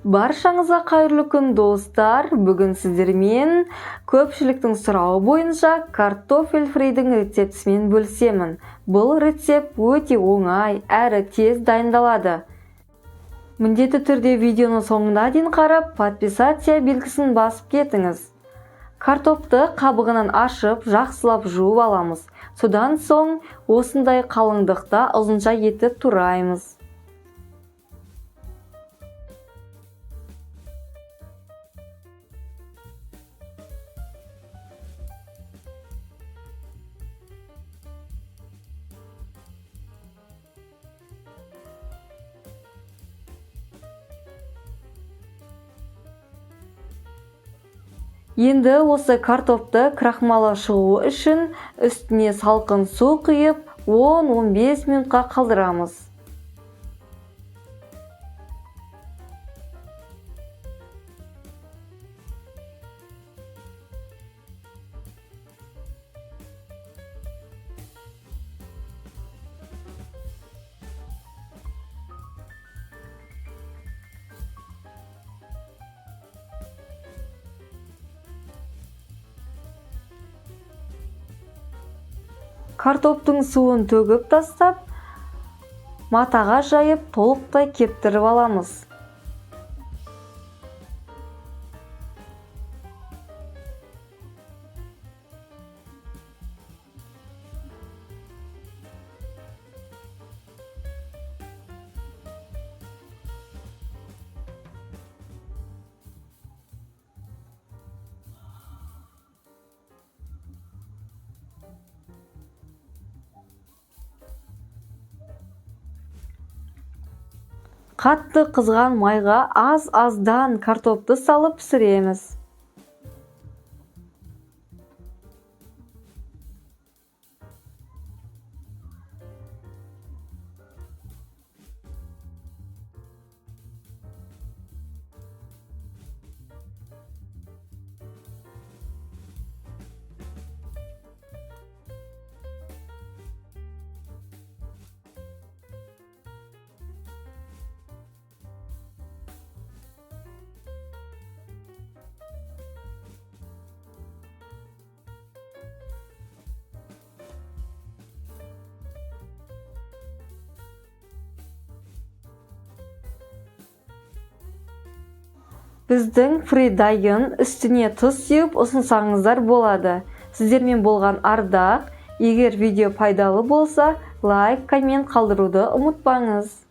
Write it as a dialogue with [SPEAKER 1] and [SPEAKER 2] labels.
[SPEAKER 1] Баршаңызға қайырлы күн достар. Бүгін сіздермен көпшіліктің сұрауы бойынша картофель фридің рецептісімен бөлісемін. Бұл рецепт өте оңай әрі тез дайындалады. Міндетті түрде видеоны соңына дейін қарап, подписация белгісін басып кетіңіз. Картопты қабығынан ашып, жақсылап жуып аламыз. Содан соң осындай қалыңдықта ұзынша етіп тураймыз. Енді осы картопты крахмалы шығуы үшін үстіне салқын су құйып 10-15 минутқа қалдырамыз. Картоптың суын төгіп тастап, матаға жайып толықтай кептіріп аламыз. Қатты қызған майға аз-аздан картопты салып пісіреміз. Біздің фри дайын, үстіне тұз сеуіп ұсынсаңыздар болады. Сіздермен болған ардақ. Егер видео пайдалы болса, лайк, коммент қалдыруды ұмытпаңыз.